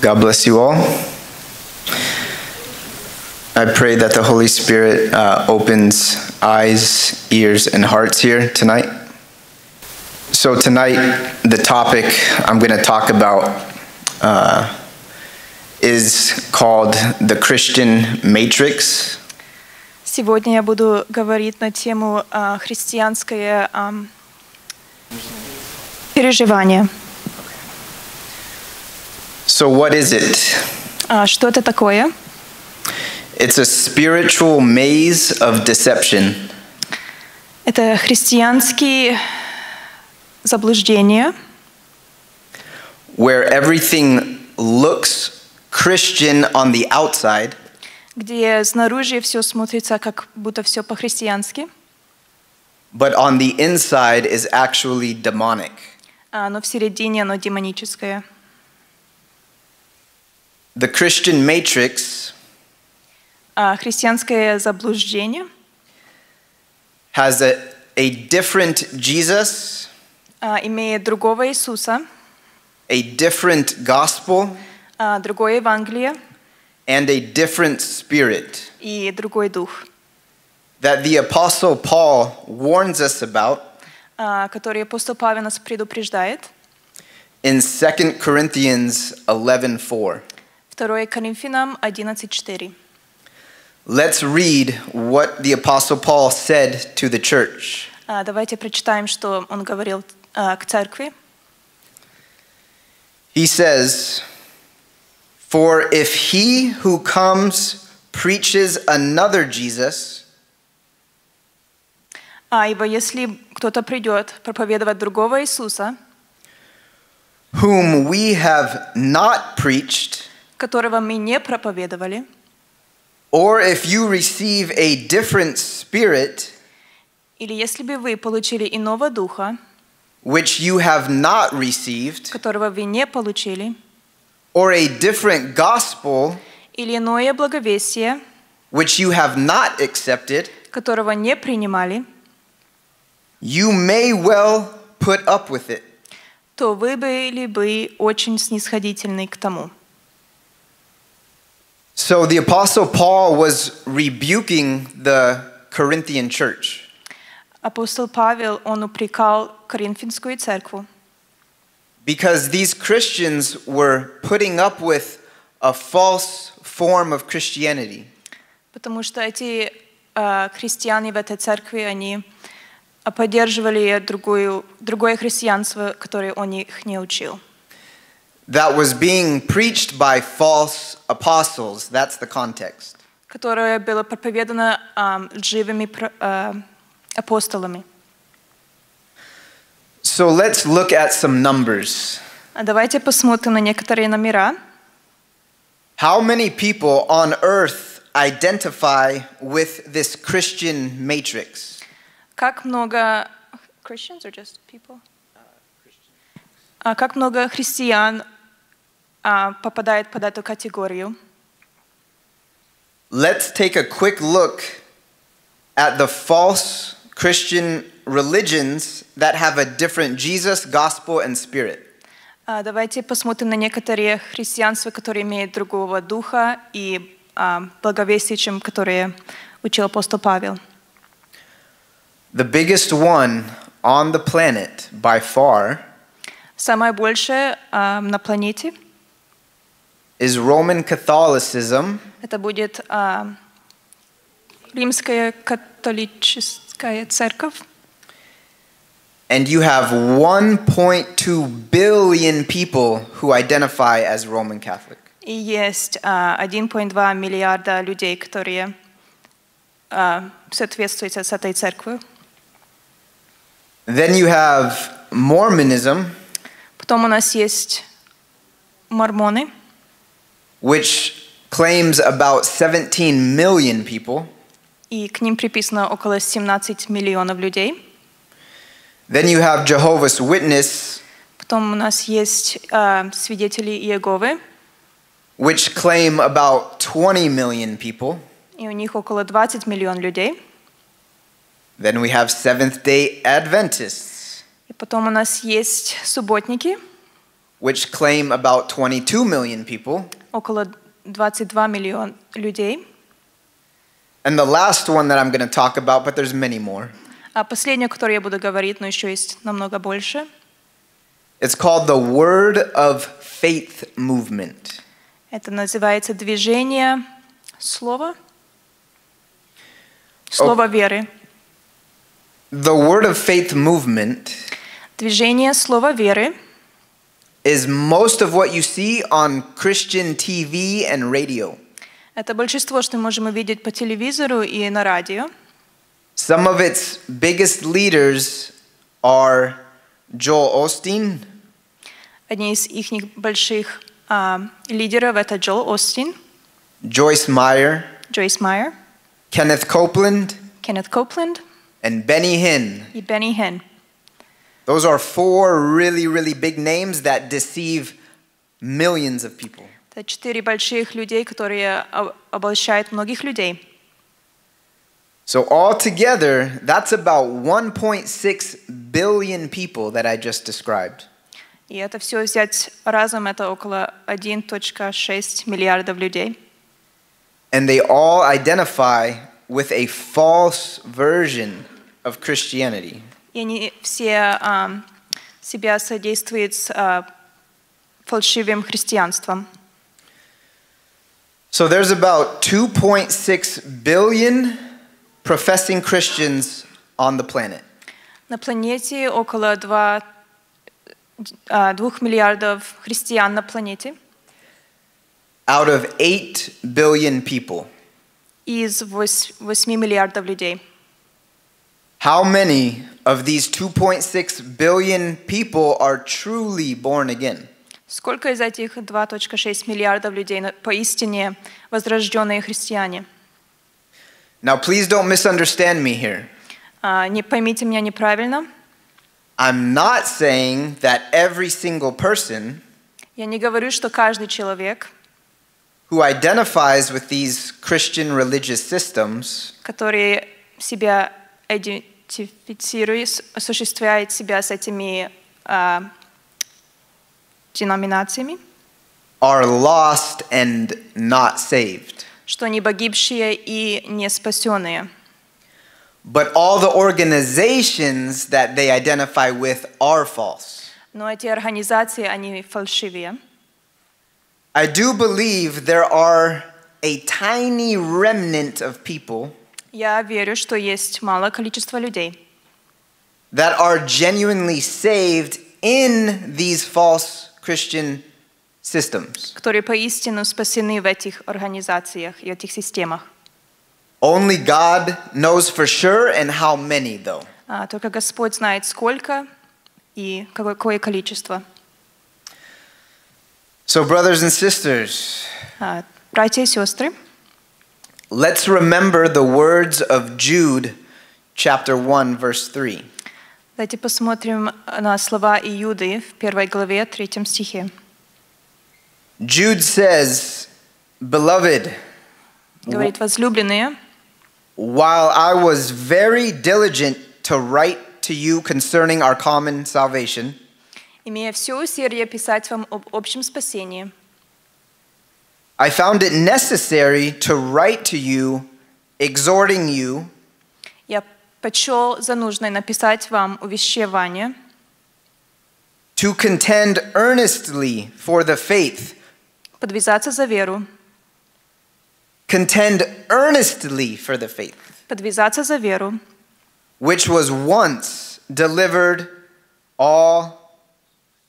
God bless you all. I pray that the Holy Spirit opens eyes, ears, and hearts here tonight. So tonight, the topic I'm going to talk about is called the Christian Matrix. Сегодня я буду говорить на тему христианское переживание. So what is it? Что это такое? It's a spiritual maze of deception. Это христианские заблуждения, Where everything looks Christian on the outside, где снаружи все смотрится как будто все по-христиански, but on the inside is actually demonic. но в середине оно демоническое. The Christian matrix Христианское заблуждение has a different Jesus, имеет другого Иисуса, a different gospel, другое Евангелие and a different spirit и другой дух, that the Apostle Paul warns us about который апостол Павел нас предупреждает. in 2 Corinthians 11:4. 2 Коринфянам 11:4. Let's read what the Apostle Paul said to the church. Давайте прочитаем, что он говорил к церкви. He says, "For if he who comes preaches another Jesus, Ибо если кто-то придет проповедовать другого Иисуса, whom we have not preached, которого мы не проповедовали, or if you receive a different spirit, или если бы вы получили иного духа, which you have not received, которого вы не получили, or a different gospel, или иное благовестие, which you have not accepted, которого не принимали, you may well put up with it." то вы были бы очень снисходительны к тому. So the Apostle Paul was rebuking the Corinthian church. Апостол Павел, он упрекал Коринфянскую церковь, Because these Christians were putting up with a false form of Christianity. потому что эти христиане в этой церкви, они поддерживали другое христианство, которое он их не учил. That was being preached by false apostles. That's the context. Которое было проповедано лживыми апостолами. So let's look at some numbers. Давайте посмотрим на некоторые номера. How many people on earth identify with this Christian matrix? Как много Christians or just people? Как много христиан попадает под эту категорию? Let's take a quick look at the false Christian religions that have a different Jesus, gospel, and spirit. Давайте посмотрим на некоторые христианства, которые имеют другого духа и благовестие, чем которые учил апостол Павел. The biggest one on the planet by far Самое большее на планете is Roman Catholicism, это будет римская католическая церковь. and you have 1.2 billion people who identify as Roman Catholic. И есть 1,2 миллиарда людей, которые соответствуют с этой церковью. Then you have Mormonism, Потом у нас есть мормоны, which claims about 17 million people. и к ним приписано около 17 миллионов людей. Then you have Jehovah's Witness, Потом у нас есть свидетели Иеговы, which claim about 20 million people. и у них около 20 миллионов людей. Then we have Seventh-day Adventists, И потом у нас есть субботники, which claim about 22 million people. около 22 миллиона людей. And the last one that I'm going to talk about, but there's many more. А последнее, о которой я буду говорить, но еще есть намного больше. It's called the Word of Faith movement. Это называется движение слова. Слово веры. The Word of Faith movement Движение слова веры is most of what you see on Christian TV and radio. это большинство, что мы можем увидеть по телевизору и на радио. Some of its biggest leaders are Joel Osteen, Одни из их больших лидеров это Джоэл Остин, Joyce Meyer, Джойс Майер, Kenneth Copeland, Кеннет Копленд and Benny Hinn. и Бенни Хин. Those are four really, really big names that deceive millions of people. Это 4 больших людей, которые обольщают многих людей. So altogether, that's about 1.6 billion people that I just described. И это все взять разом, это около 1,6 миллиардов людей. And they all identify with a false version of Christianity. И они все себя содействуют с фальшивым христианством. So there's about 2.6 billion professing Christians on the planet. На планете около 2 миллиардов христиан на планете. Out of 8 billion people. Из 8 миллиардов людей. How many of these 2.6 billion people are truly born again? Сколько из этих 2,6 миллиардов людей поистине возрожденные христиане? Now please don't misunderstand me here. Не поймите меня неправильно. I'm not saying that every single person Я не говорю, что каждый человек, who identifies with these Christian religious systems который себя идентифицирует, осуществляет себя с этими деноминациями, are lost and not saved. что они погибшие и не спасенные. But all the organizations that they identify with are false. Но эти организации, они фальшивые. I do believe there are a tiny remnant of people Я верю, что есть малое количество людей, that are genuinely saved in these false Christian systems. которые поистину спасены в этих организациях и этих системах. Only God knows for sure, and how many though. Только Господь знает, сколько и какое количество. So brothers and sisters, Братья и сестры, let's remember the words of Jude chapter 1 verse 3. давайте посмотрим на слова Иуды в 1 главе 3 стихе. Jude says, "Beloved, Говорит: возлюбленные, while I was very diligent to write to you concerning our common salvation, имея все усердие писать вам об общем спасении, I found it necessary to write to you, exhorting you я почел за нужное написать вам увещевание, to contend earnestly for the faith, подвязаться за веру, contend earnestly for the faith, подвязаться за веру, which was once delivered all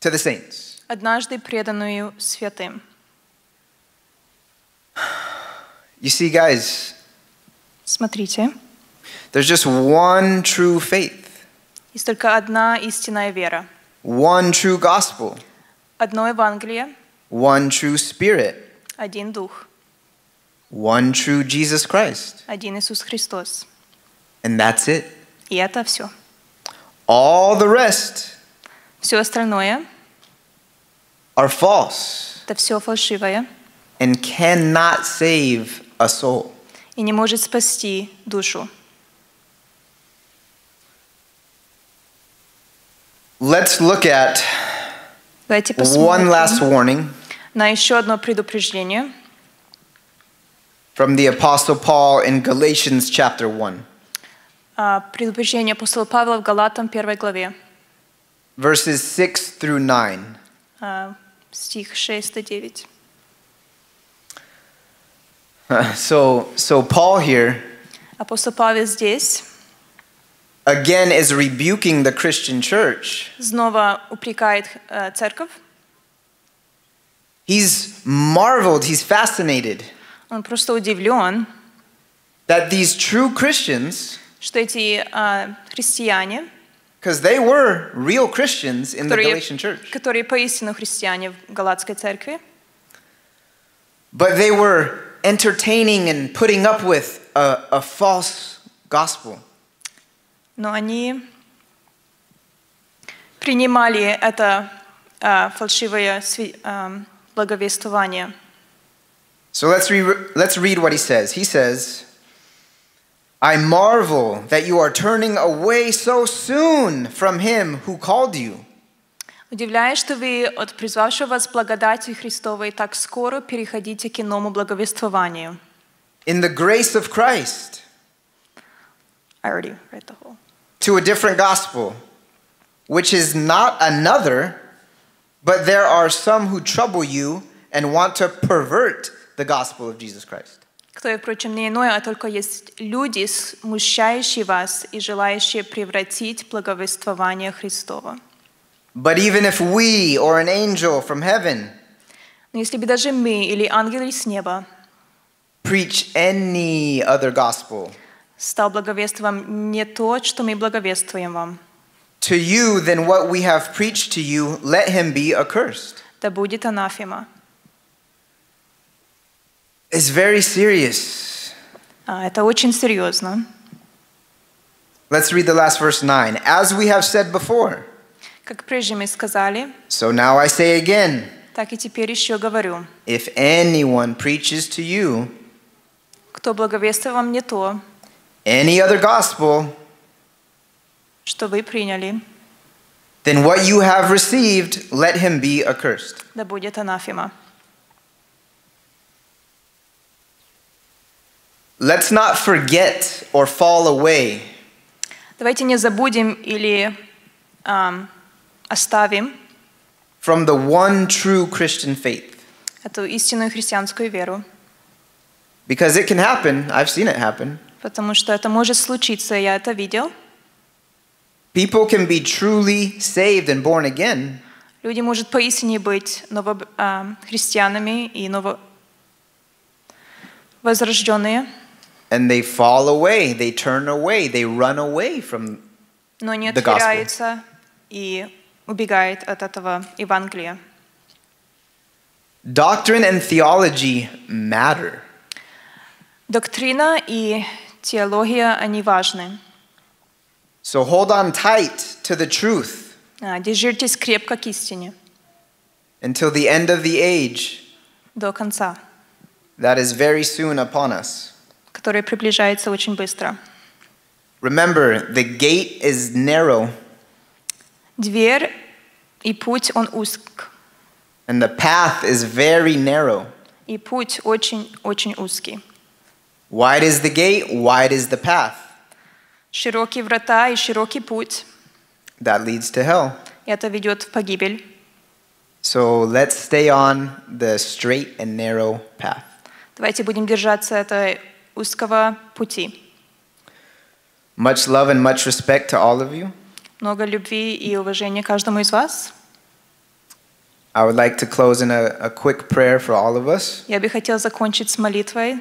to the saints." однажды преданную святым. You see, guys, Смотрите, there's just one true faith, есть только одна истинная вера, one true gospel, одно Евангелие, one true spirit, один Дух, one true Jesus Christ. один Иисус Христос. And that's it. И это все. All the rest Все остальное are false это все фальшивое and cannot save a soul. и не может спасти душу. Let's look at Давайте One last посмотрим warning на еще одно предупреждение from the Apostle Paul in Galatians chapter 1, предупреждение апостола Павла в Галатам 1 главе, verses 6 through 9. стих 6-9. So Paul here Апостол Павел здесь again is rebuking the Christian church. снова упрекает церковь. He's marveled, he's fascinated Он просто удивлен, that these true Christians, что эти христиане, because they were real Christians in the Galatian church, которые поистину христиане в Галатской церкви, but they were entertaining and putting up with a false gospel. но они принимали это фальшивое благовествование. So let's read what he says. He says, I marvel that you are turning away so soon from him who called you. Удивляюсь, что вы от призвавшего вас благодатью Христовой так скоро переходите к иному благовествованию. In the grace of Christ. I already read the whole. To a different gospel, which is not another, but there are some who trouble you and want to pervert the gospel of Jesus Christ. Кто, впрочем, не иное, а только есть люди, смущающие вас и желающие превратить благовествование Христова. But even if we or an angel from heaven Но если бы даже мы или ангелы с неба preach any other gospel стал благовествовать не то, что мы благовествуем вам, to you than what we have preached to you, let him be accursed. да будет анафема. It's very serious. Это очень серьезно. Let's read the last verse 9. As we have said before, Как прежде мы сказали, so now I say again, так и теперь еще говорю. if anyone preaches to you Кто благовествует вам не то, any other gospel что вы приняли, then what you have received, let him be accursed. да будет анафема. Let's not forget or fall away Давайте не забудем или оставим from the one true Christian faith. эту истинную христианскую веру, Because it can happen, I've seen it happen. потому что это может случиться, я это видел. People can be truly saved and born again, Люди могут поистине быть христианами и возрожденные, and they fall away, they turn away, they run away from но не the gospel. отвергаются и убегают от этого Евангелия. Doctrine and theology matter. Доктрина и теология, они важны. So hold on tight to the truth Держитесь крепко к истине until the end of the age до конца, that is very soon upon us. которая приближается очень быстро. Remember, the gate is narrow Дверь и путь, он узк. and the path is very narrow. И путь очень-очень узкий. Wide is the gate, wide is the path Широкие врата и широкий путь. that leads to hell. И это ведет в погибель. So let's stay on the straight and narrow path. Давайте будем держаться этого узкого пути. Much love and much respect to all of you. Много любви и уважения каждому из вас. I would like to close in a quick prayer for all of us. Я бы хотел закончить с молитвой